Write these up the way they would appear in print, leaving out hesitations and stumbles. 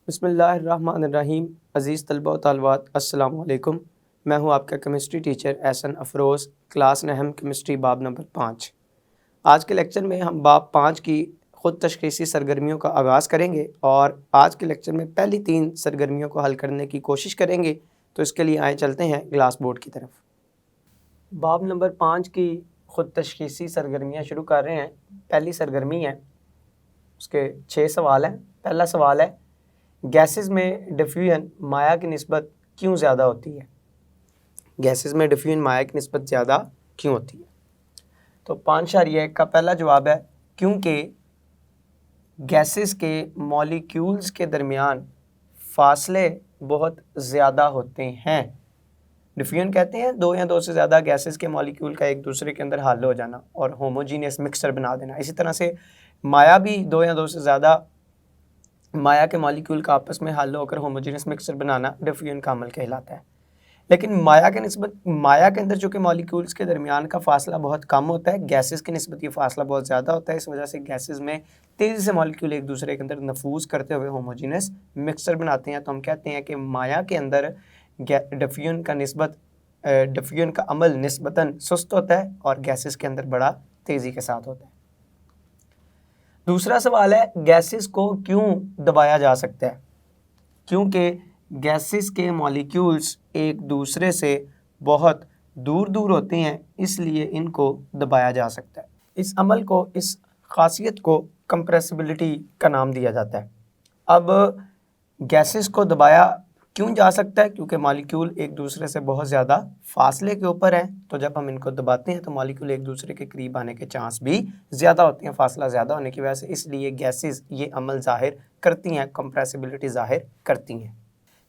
बिस्मिल्लाहिर्रहमानिर्रहीम। अज़ीज़ तलबा व तालिबात, अस्सलाम वालेकुम। मैं हूं आपका chemistry teacher Ehsan Afroz, class नहम केमिस्ट्री बाब नंबर 5। आज के लेक्चर में हम बाब 5 की ख़ुद तशख़ीसी सरगर्मियों का आगाज़ करेंगे और आज के लेक्चर में पहली 3 सरगर्मियों को हल करने की कोशिश करेंगे। तो इसके लिए आए चलते हैं ग्लास बोर्ड की तरफ। बाब नंबर 5 की ख़ुद तशख़ीसी सरगर्मियाँ शुरू कर रहे हैं। पहली सरगर्मी है, उसके 6 सवाल हैं। पहला सवाल है, गैसेस में डिफ्यूजन माया की निस्बत क्यों ज़्यादा होती है? गैसेस में डिफ्यूजन माया की निस्बत ज़्यादा क्यों होती है? तो 5.1 का पहला जवाब है क्योंकि गैसेस के मॉलिक्यूल्स के दरमियान फासले बहुत ज़्यादा होते हैं। डिफ्यूजन कहते हैं दो या दो से ज़्यादा गैसेस के मॉलिक्यूल का एक दूसरे के अंदर हल हो जाना और होमोजीनियस मिक्सचर बना देना। इसी तरह से माया भी दो या दो से ज़्यादा माया के मॉलिक्यूल का आपस में हल होकर होमोजेनियस मिक्सचर बनाना डिफ्यूजन का अमल कहलाता है। लेकिन माया के निस्बत माया के अंदर चूँकि मॉलिक्यूल्स के दरमियान का फासला बहुत कम होता है, गैसेस की निस्बत ये फासला बहुत ज़्यादा होता है। इस वजह से गैसेस में तेज़ी से मॉलिक्यूल एक दूसरे के अंदर नफूज करते हुए होमोजेनियस मिक्सचर बनाते हैं। तो हम कहते हैं कि माया के अंदर डिफ्यूजन का अमल निस्बतन सुस्त होता है और गैसेस के अंदर बड़ा तेज़ी के साथ होता है। दूसरा सवाल है, गैसेस को क्यों दबाया जा सकता है? क्योंकि गैसेस के मॉलिक्यूल्स एक दूसरे से बहुत दूर दूर होते हैं, इसलिए इनको दबाया जा सकता है। इस अमल को, इस खासियत को कंप्रेसिबिलिटी का नाम दिया जाता है। अब गैसेस को दबाया क्यों जा सकता है? क्योंकि मॉलिक्यूल एक दूसरे से बहुत ज़्यादा फासले के ऊपर हैं। तो जब हम इनको दबाते हैं तो मॉलिक्यूल एक दूसरे के करीब आने के चांस भी ज़्यादा होते हैं, फासला ज़्यादा होने की वजह से। इसलिए गैसेस ये अमल ज़ाहिर करती हैं, कंप्रेसिबिलिटी ज़ाहिर करती हैं।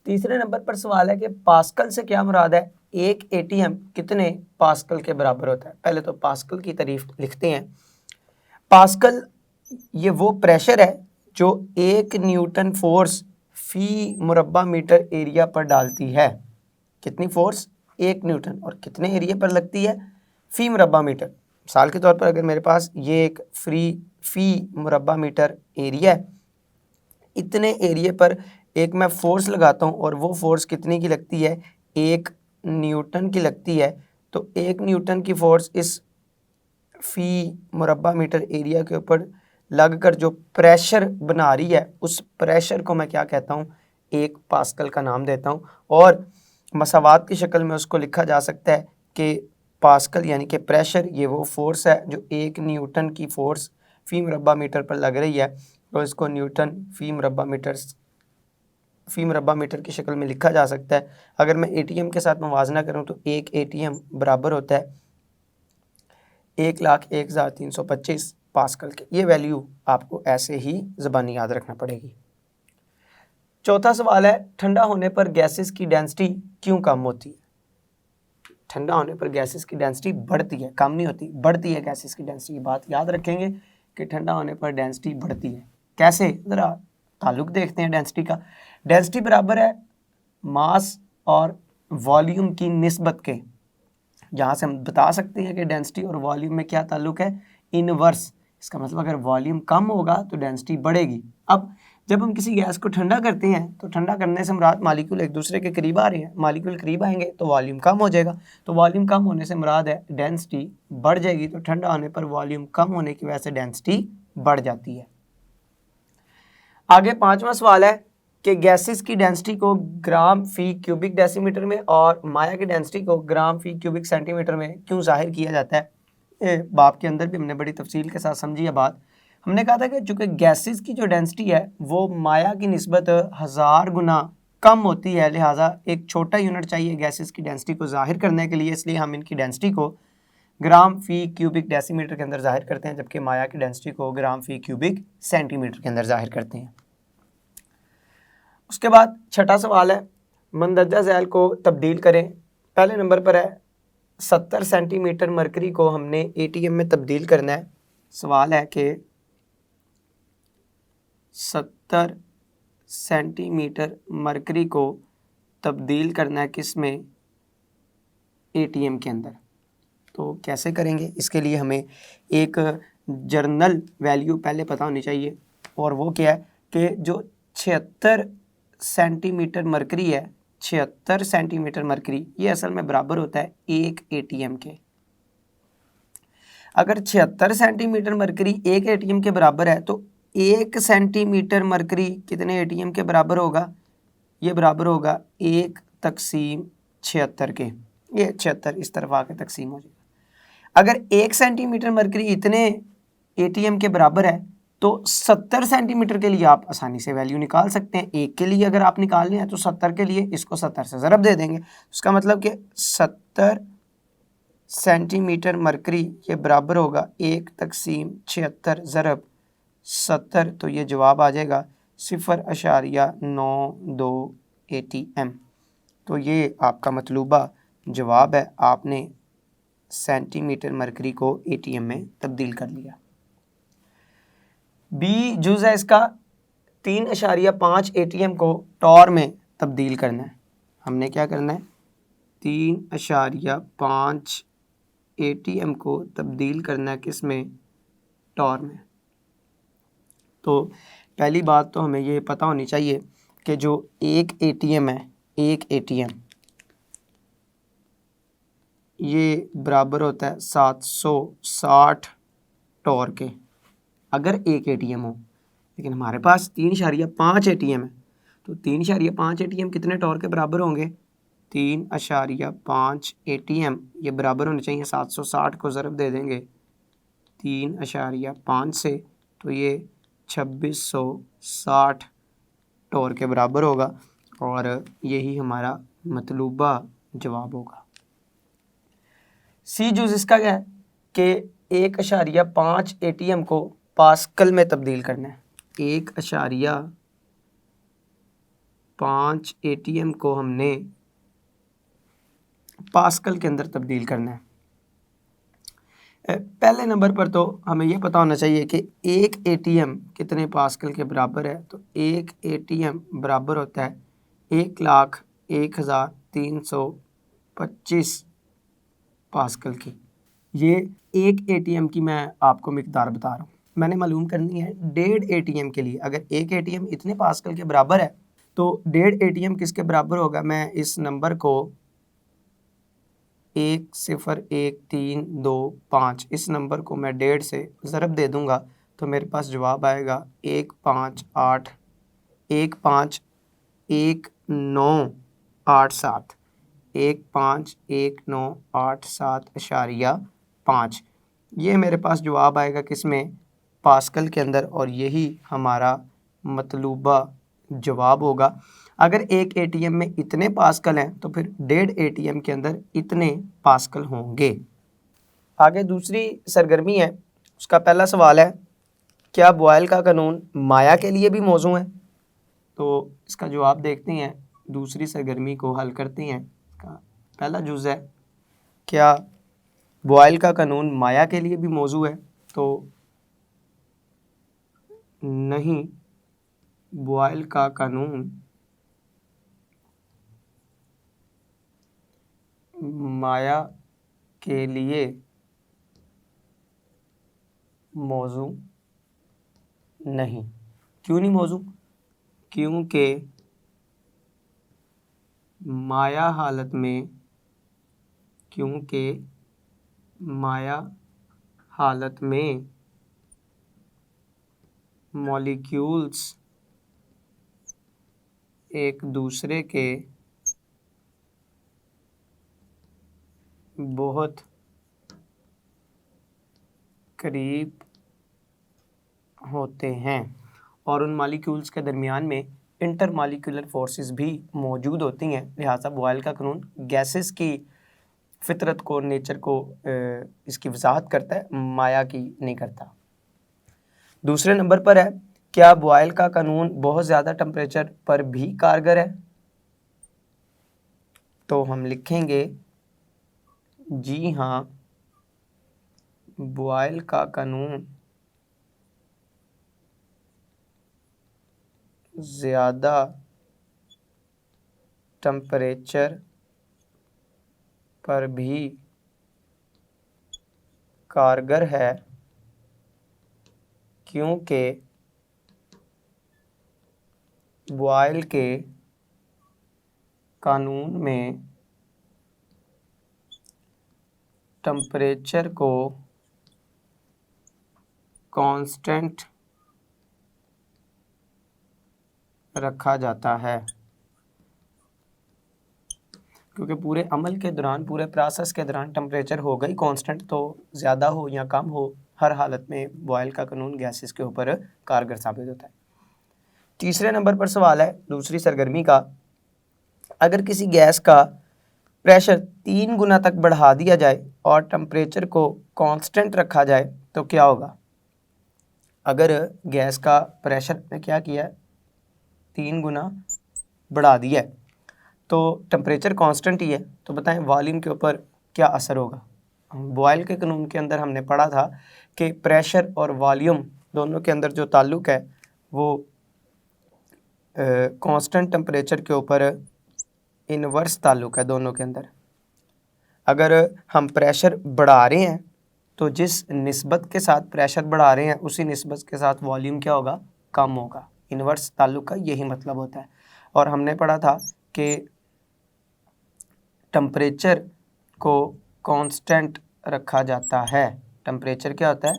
तीसरे नंबर पर सवाल है कि पास्कल से क्या मुराद है? एक एटीएम कितने पास्कल के बराबर होता है? पहले तो पास्कल की तारीफ लिखते हैं। पास्कल ये वो प्रेशर है जो 1 न्यूटन फोर्स फी मुरब्बा मीटर एरिया पर डालती है। कितनी फोर्स? 1 न्यूटन। और कितने एरिया पर लगती है? फी मुरब्बा मीटर। मिसाल के तौर पर अगर मेरे पास ये एक फी मुरब्बा मीटर एरिया है, इतने एरिया पर एक मैं फोर्स लगाता हूँ और वो फोर्स कितने की लगती है? 1 न्यूटन की लगती है। तो 1 न्यूटन की फोर्स इस फी मुरब्बा मीटर एरिया के ऊपर लगकर जो प्रेशर बना रही है, उस प्रेशर को मैं क्या कहता हूँ? 1 पास्कल का नाम देता हूँ। और मसावात की शक्ल में उसको लिखा जा सकता है कि पास्कल यानी कि प्रेशर ये वो फोर्स है जो 1 न्यूटन की फोर्स फी मुरब्बा मीटर पर लग रही है। तो इसको न्यूटन फी मुरब्बा मीटर की शक्ल में लिखा जा सकता है। अगर मैं एटीएम के साथ मुवाजना करूँ तो एक एटीएम बराबर होता है 1,01,325 पास्कल के। ये वैल्यू आपको ऐसे ही ज़बानी याद रखना पड़ेगी। चौथा सवाल है, ठंडा होने पर गैसेस की डेंसिटी क्यों कम होती है? ठंडा होने पर गैसेस की डेंसिटी बढ़ती है, कम नहीं होती, बढ़ती है गैसेस की डेंसिटी। ये बात याद रखेंगे कि ठंडा होने पर डेंसिटी बढ़ती है। कैसे? ज़रा ताल्लुक देखते हैं डेंसिटी का। डेंसिटी बराबर है मास और वॉल्यूम की निस्बत के। जहाँ से हम बता सकते हैं कि डेंसिटी और वॉल्यूम में क्या ताल्लुक है? इनवर्स। इसका मतलब अगर वॉल्यूम कम होगा तो डेंसिटी बढ़ेगी। अब जब हम किसी गैस को ठंडा करते हैं तो ठंडा करने से मुराद मॉलिक्यूल एक दूसरे के करीब आ रहे हैं। मॉलिक्यूल करीब आएंगे तो वॉल्यूम कम हो जाएगा। तो वॉल्यूम कम होने से मुराद है डेंसिटी बढ़ जाएगी। तो ठंडा होने पर वॉल्यूम कम होने की वजह से डेंसिटी बढ़ जाती है। आगे 5वां सवाल है कि गैसेस की डेंसिटी को ग्राम फी क्यूबिक डेसीमीटर में और माया की डेंसिटी को ग्राम फी क्यूबिक सेंटीमीटर में क्यों जाहिर किया जाता है? बाप के अंदर भी हमने बड़ी तफसील के साथ समझी है बात। हमने कहा था कि चूँकि गैसेस की जो डेंसिटी है वो माया की निस्बत 1000 गुना कम होती है, लिहाजा एक छोटा यूनिट चाहिए गैसेस की डेंसिटी को जाहिर करने के लिए। इसलिए हम इनकी डेंसिटी को ग्राम फी क्यूबिक डेसीमीटर के अंदर जाहिर करते हैं, जबकि माया की डेंसिटी को ग्राम फी क्यूबिक सेंटीमीटर के अंदर जाहिर करते हैं। उसके बाद 6ठा सवाल है, मंदरजा ज़ैल को तब्दील करें। पहले नंबर पर है 70 सेंटीमीटर मरकरी को हमने एटीएम में तब्दील करना है। सवाल है कि 70 सेंटीमीटर मरकरी को तब्दील करना है किस में? एटीएम के अंदर। तो कैसे करेंगे? इसके लिए हमें एक जर्नल वैल्यू पहले पता होनी चाहिए, और वो क्या है कि जो 76 सेंटीमीटर मरकरी है, 76 सेंटीमीटर मरकरी, ये असल में बराबर होता है 1 एटीएम के। अगर 76 सेंटीमीटर मरकरी 1 एटीएम के बराबर है तो 1 सेंटीमीटर मरकरी कितने एटीएम के बराबर होगा? ये बराबर होगा 1/76 के। ये 76 इस तरफ आके तकसीम हो जाएगा। अगर 1 सेंटीमीटर मरकरी इतने एटीएम के बराबर है तो 70 सेंटीमीटर के लिए आप आसानी से वैल्यू निकाल सकते हैं। एक के लिए अगर आप निकालने हैं तो 70 के लिए इसको 70 से ज़रब दे देंगे। उसका मतलब कि 70 सेंटीमीटर मरकरी ये बराबर होगा 1/76 ज़रब 70, तो ये जवाब आ जाएगा 0.92 एटीएम। तो ये आपका मतलूबा जवाब है, आपने सेंटीमीटर मरकरी को एटीएम में तब्दील कर लिया। बी जुज़ है इसका 3.5 एटीएम को टॉर में तब्दील करना है। हमने क्या करना है? 3.5 एटीएम को तब्दील करना है किस में? टॉर में। तो पहली बात तो हमें ये पता होनी चाहिए कि जो एक एटीएम है, एक एटीएम ये बराबर होता है 760 टॉर के, अगर एक एटीएम हो। लेकिन हमारे पास 3.5 एटीएम है, तो 3.5 एटीएम कितने टॉर के बराबर होंगे? 3.5 एटीएम ये बराबर होने चाहिए 760 को ज़रब दे देंगे 3.5 से, तो ये 2660 टॉर के बराबर होगा और यही हमारा मतलूबा जवाब होगा। सी जुज़ इसका क्या है कि 1.5 एटीएम को पास्कल में तब्दील करना है। 1.5 एटीएम को हमने पास्कल के अंदर तब्दील करना है। पहले नंबर पर तो हमें यह पता होना चाहिए कि एक एटीएम कितने पास्कल के बराबर है। तो एक एटीएम बराबर होता है 1,01,325 पास्कल की। ये एक एटीएम की मैं आपको मिकदार बता रहा हूँ। मैंने मालूम करनी है 1.5 एटीएम के लिए। अगर एक एटीएम इतने पास्कल के बराबर है तो 1.5 एटीएम किसके बराबर होगा? मैं इस नंबर को 1,0,1,3,2,5 इस नंबर को मैं 1.5 से ज़रब दे दूंगा तो मेरे पास जवाब आएगा 1,5,8,1,9,8,7 1,5,1,9,8,7.5। ये मेरे पास जवाब आएगा किस में? पास्कल के अंदर, और यही हमारा मतलूबा जवाब होगा। अगर एक एटीएम में इतने पास्कल हैं तो फिर 1.5 एटीएम के अंदर इतने पास्कल होंगे। आगे दूसरी सरगर्मी है, उसका पहला सवाल है क्या बॉयल का कानून माया के लिए भी मौजू है? तो इसका जवाब देखते हैं, दूसरी सरगर्मी को हल करते हैं। पहला जुज़ है क्या बॉयल का कानून माया के लिए भी मौजू है? तो नहीं, बॉयल का कानून माया के लिए मौजू नहीं। क्यों नहीं मौजू? क्योंकि माया हालत में मॉलिक्यूल्स एक दूसरे के बहुत करीब होते हैं और उन मॉलिक्यूल्स के दरमियान में इंटर मॉलिक्यूलर फोर्सेस भी मौजूद होती हैं। लिहाजा बॉयल का कानून गैसेस की फितरत को, नेचर को इसकी वजाहत करता है, माया की नहीं करता। दूसरे नंबर पर है क्या बॉयल का कानून बहुत ज़्यादा टेम्परेचर पर भी कारगर है? तो हम लिखेंगे जी हाँ, बॉयल का कानून ज़्यादा टेम्परेचर पर भी कारगर है क्योंकि बॉयल के कानून में टेम्परेचर को कांस्टेंट रखा जाता है, क्योंकि पूरे अमल के दौरान, पूरे प्रोसेस के दौरान टेम्परेचर होगा ही कांस्टेंट, तो ज़्यादा हो या कम हो, हर हालत में बॉयल का कानून गैसेस के ऊपर कारगर साबित होता है। तीसरे नंबर पर सवाल है दूसरी सरगर्मी का, अगर किसी गैस का प्रेशर 3 गुना तक बढ़ा दिया जाए और टेम्परेचर को कांस्टेंट रखा जाए तो क्या होगा। अगर गैस का प्रेशर में क्या किया है, 3 गुना बढ़ा दिया है, तो टेम्परेचर कांस्टेंट ही है, तो बताएं वॉल्यूम के ऊपर क्या असर होगा। बॉयल के कानून के अंदर हमने पढ़ा था कि प्रेशर और वॉल्यूम दोनों के अंदर जो ताल्लुक है वो कांस्टेंट टेम्परेचर के ऊपर इनवर्स ताल्लुक है दोनों के अंदर। अगर हम प्रेशर बढ़ा रहे हैं तो जिस निस्बत के साथ प्रेशर बढ़ा रहे हैं उसी निस्बत के साथ वॉल्यूम क्या होगा, कम होगा। इनवर्स ताल्लुक का यही मतलब होता है। और हमने पढ़ा था कि टेम्परेचर को कांस्टेंट रखा जाता है। टेम्परेचर क्या होता है,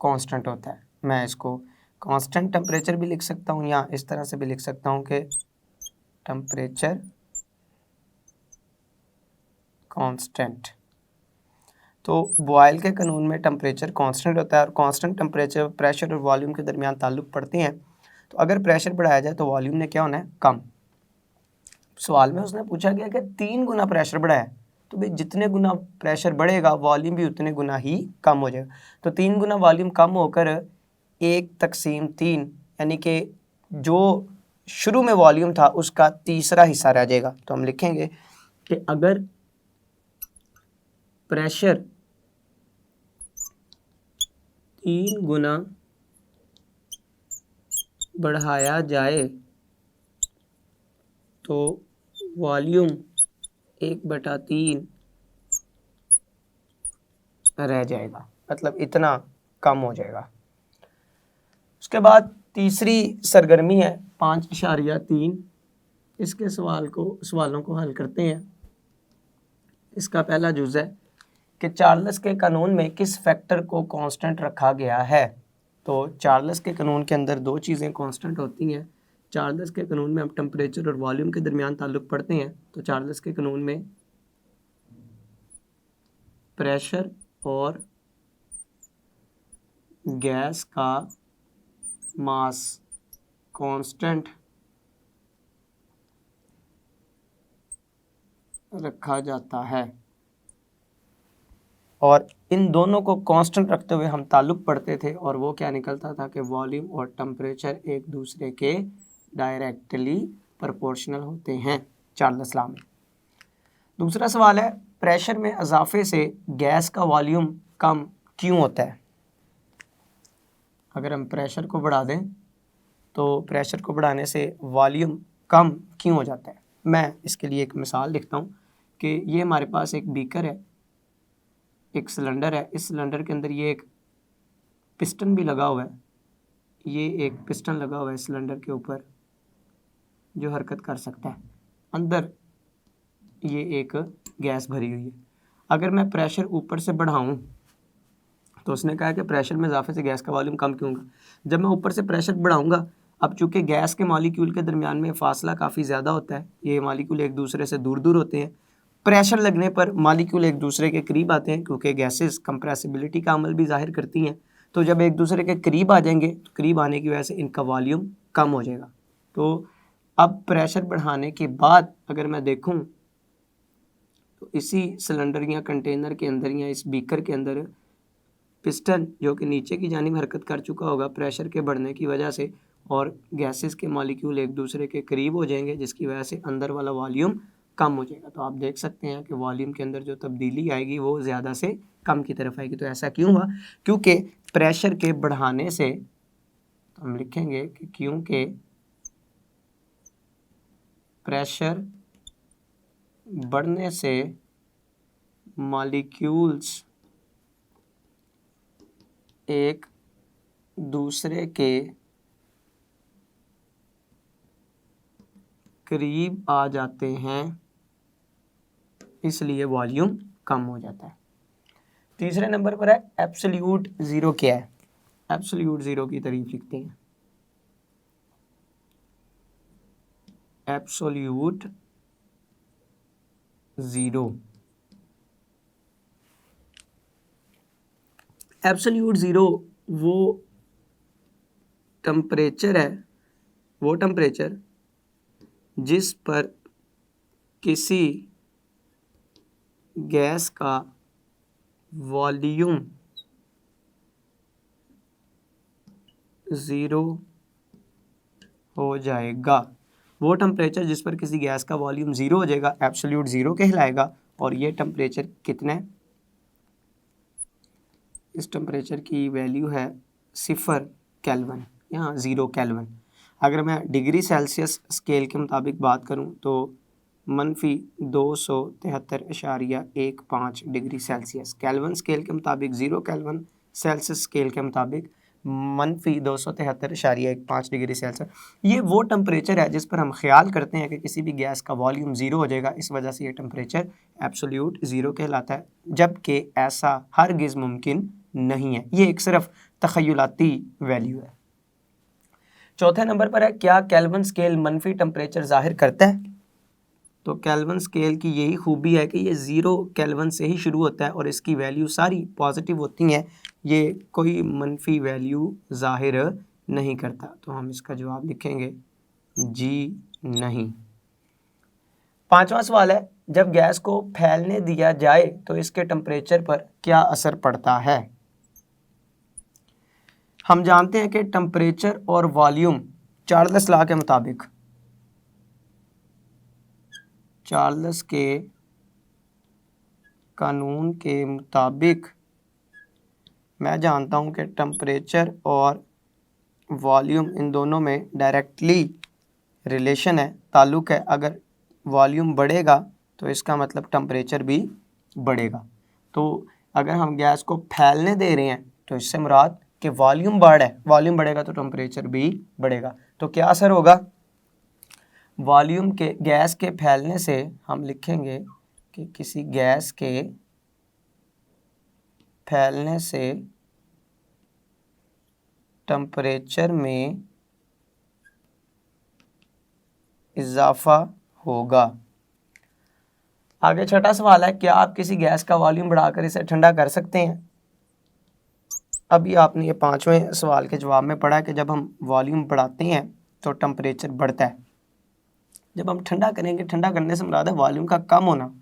कांस्टेंट होता है। मैं इसको कांस्टेंट टेम्परेचर भी लिख सकता हूँ या इस तरह से भी लिख सकता हूँ कि टेम्परेचर कांस्टेंट। तो बॉयल के कानून में टेम्परेचर कांस्टेंट होता है और कांस्टेंट टेम्परेचर प्रेशर और वॉल्यूम के दरमियान ताल्लुक पड़ते हैं। तो अगर प्रेशर बढ़ाया जाए तो वॉल्यूम ने क्या होना है, कम। सवाल में उसने पूछा गया कि 3 गुना प्रेशर बढ़ा है, तो भाई जितने गुना प्रेशर बढ़ेगा वॉल्यूम भी उतने गुना ही कम हो जाएगा। तो 3 गुना वॉल्यूम कम होकर 1/3 यानी कि जो शुरू में वॉल्यूम था उसका तीसरा हिस्सा रह जाएगा। तो हम लिखेंगे कि अगर प्रेशर 3 गुना बढ़ाया जाए तो वॉल्यूम 1/3 रह जाएगा, मतलब इतना कम हो जाएगा। उसके बाद तीसरी सरगर्मी है 5.3। इसके सवालों को हल करते हैं। इसका पहला जुज़ है कि चार्ल्स के कानून में किस फैक्टर को कांस्टेंट रखा गया है। तो चार्ल्स के कानून के अंदर दो चीज़ें कांस्टेंट होती हैं। चार्ल्स के कानून में हम टेम्परेचर और वॉल्यूम के दरमियान ताल्लुक पढ़ते हैं। तो चार्ल्स के कानून में प्रेशर और गैस का मास कांस्टेंट रखा जाता है और इन दोनों को कांस्टेंट रखते हुए हम ताल्लुक पढ़ते थे और वो क्या निकलता था कि वॉल्यूम और टेम्परेचर एक दूसरे के डायरेक्टली प्रोपोर्शनल होते हैं चार्ल्स लॉ में। दूसरा सवाल है प्रेशर में इजाफे से गैस का वॉल्यूम कम क्यों होता है। अगर हम प्रेशर को बढ़ा दें तो प्रेशर को बढ़ाने से वॉल्यूम कम क्यों हो जाता है। मैं इसके लिए एक मिसाल लिखता हूँ कि ये हमारे पास एक बीकर है, एक सिलेंडर है। इस सिलेंडर के अंदर ये एक पिस्टन भी लगा हुआ है। ये एक पिस्टन लगा हुआ है सिलेंडर के ऊपर जो हरकत कर सकता है। अंदर ये एक गैस भरी हुई है। अगर मैं प्रेशर ऊपर से बढ़ाऊं तो उसने कहा कि प्रेशर में इजाफे से गैस का वॉल्यूम कम क्यों होगा। जब मैं ऊपर से प्रेशर बढ़ाऊंगा, अब चूंकि गैस के मॉलिक्यूल के दरमियान में फासला काफ़ी ज़्यादा होता है, ये मॉलिक्यूल एक दूसरे से दूर दूर होते हैं। प्रेशर लगने पर मॉलिक्यूल एक दूसरे के करीब आते हैं क्योंकि गैसेस कंप्रेसिबिलिटी का अमल भी जाहिर करती हैं। तो जब एक दूसरे के करीब आ जाएंगे तो करीब आने की वजह से इनका वॉल्यूम कम हो जाएगा। तो अब प्रेशर बढ़ाने के बाद अगर मैं देखूं तो इसी सिलेंडर या कंटेनर के अंदर या इस बीकर के अंदर पिस्टन जो कि नीचे की जानिब हरकत कर चुका होगा प्रेशर के बढ़ने की वजह से, और गैसेस के मॉलिक्यूल एक दूसरे के करीब हो जाएंगे जिसकी वजह से अंदर वाला वॉल्यूम कम हो जाएगा। तो आप देख सकते हैं कि वॉल्यूम के अंदर जो तब्दीली आएगी वो ज़्यादा से कम की तरफ आएगी। तो ऐसा क्यों हुआ, क्योंकि प्रेशर के बढ़ाने से, तो हम लिखेंगे कि क्योंकि प्रेशर बढ़ने से मॉलिक्यूल्स एक दूसरे के करीब आ जाते हैं, इसलिए वॉल्यूम कम हो जाता है। तीसरे नंबर पर है एब्सोल्यूट ज़ीरो। क्या है? एब्सोल्यूट ज़ीरो की तारीफ लिखते हैं। एब्सोल्यूट ज़ीरो, एब्सोल्यूट ज़ीरो वो टेम्परेचर है, वो टेम्परेचर जिस पर किसी गैस का वॉल्यूम ज़ीरो हो जाएगा। वो टेम्परेचर जिस पर किसी गैस का वॉल्यूम ज़ीरो हो जाएगा एब्सोल्यूट ज़ीरो कहलाएगा। और ये टेम्परेचर कितना है? इस टेम्परेचर की वैल्यू है 0 केल्विन, यहाँ 0 केल्विन। अगर मैं डिग्री सेल्सियस स्केल के मुताबिक बात करूँ तो -273.15 डिग्री सेल्सियस। केल्विन स्केल के मुताबिक 0 केल्विन, सेल्सियस स्केल के मुताबिक -273.15 डिग्री सेल्सियस। ये वो टेम्परेचर है जिस पर हम ख्याल करते हैं कि किसी भी गैस का वॉल्यूम ज़ीरो हो जाएगा। इस वजह से ये टेम्परेचर एब्सोल्यूट ज़ीरो कहलाता है, जबकि ऐसा हरगिज़ मुमकिन नहीं है। ये एक सिर्फ तख़य्युलाती वैल्यू है। चौथे नंबर पर है क्या केल्विन स्केल मनफी टेम्परेचर ज़ाहिर करता है? तो केल्विन स्केल की यही खूबी है कि ये 0 केल्विन से ही शुरू होता है और इसकी वैल्यू सारी पॉजिटिव होती हैं, ये कोई मनफी वैल्यू ज़ाहिर नहीं करता। तो हम इसका जवाब लिखेंगे जी नहीं। पांचवा सवाल है जब गैस को फैलने दिया जाए तो इसके टेम्परेचर पर क्या असर पड़ता है? हम जानते हैं कि टेम्परेचर और वॉल्यूम चार्ल्स लॉ के मुताबिक, चार्ल्स के कानून के मुताबिक मैं जानता हूं कि टेम्परेचर और वॉल्यूम इन दोनों में डायरेक्टली रिलेशन है, ताल्लुक़ है। अगर वॉल्यूम बढ़ेगा तो इसका मतलब टेम्परेचर भी बढ़ेगा। तो अगर हम गैस को फैलने दे रहे हैं तो इससे मुराद कि वॉल्यूम बढ़ है, वॉल्यूम बढ़ेगा तो टेम्परेचर भी बढ़ेगा। तो क्या असर होगा? वॉल्यूम के गैस के फैलने से हम लिखेंगे कि किसी गैस के फैलने से टेम्परेचर में इजाफा होगा। आगे छठा सवाल है क्या आप किसी गैस का वॉल्यूम बढ़ाकर इसे ठंडा कर सकते हैं? अभी आपने ये पांचवें सवाल के जवाब में पढ़ा कि जब हम वॉल्यूम बढ़ाते हैं तो टेम्परेचर बढ़ता है। जब हम ठंडा करेंगे, ठंडा करने से मुराद है वॉल्यूम का कम होना,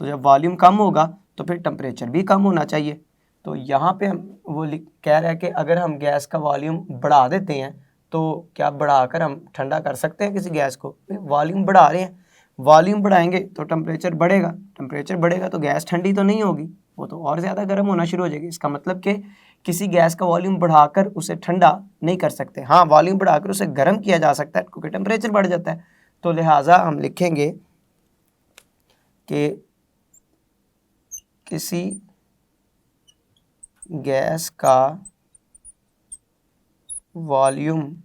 तो जब वॉल्यूम कम होगा तो फिर टेम्परेचर भी कम होना चाहिए। तो यहाँ पे हम वो कह रहे हैं कि अगर हम गैस का वॉल्यूम बढ़ा देते हैं तो क्या बढ़ाकर हम ठंडा कर सकते हैं किसी गैस को? वॉल्यूम बढ़ा रहे हैं, वॉल्यूम बढ़ाएंगे तो टेम्परेचर बढ़ेगा, टेम्परेचर बढ़ेगा तो गैस ठंडी तो नहीं होगी, वो तो और ज़्यादा गर्म होना शुरू हो जाएगी। इसका मतलब कि किसी गैस का वॉल्यूम बढ़ाकर उसे ठंडा नहीं कर सकते। हाँ, वॉल्यूम बढ़ाकर उसे गर्म किया जा सकता है क्योंकि टेम्परेचर बढ़ जाता है। तो लिहाजा हम लिखेंगे कि किसी गैस का वॉल्यूम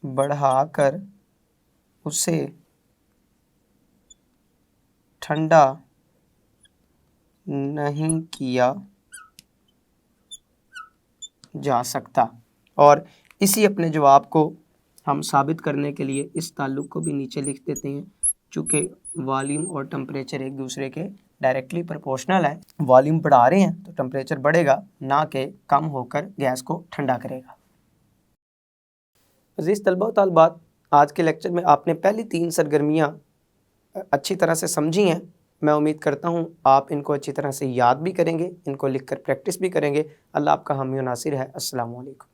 बढ़ाकर उसे ठंडा नहीं किया जा सकता। और इसी अपने जवाब को हम साबित करने के लिए इस ताल्लुक़ को भी नीचे लिख देते हैं। चूँकि वॉल्यूम और टेम्परेचर एक दूसरे के डायरेक्टली प्रोपोर्शनल है, वॉल्यूम बढ़ा रहे हैं तो टेम्परेचर बढ़ेगा, ना कि कम होकर गैस को ठंडा करेगा। अज़ीज़ तलबा व तालिबात, आज के लेक्चर में आपने पहली 3 सरगर्मियाँ अच्छी तरह से समझी हैं। मैं उम्मीद करता हूँ आप इनको अच्छी तरह से याद भी करेंगे, इनको लिखकर प्रैक्टिस भी करेंगे। अल्लाह आपका हामी व नासिर है। अस्सलामु अलैकुम।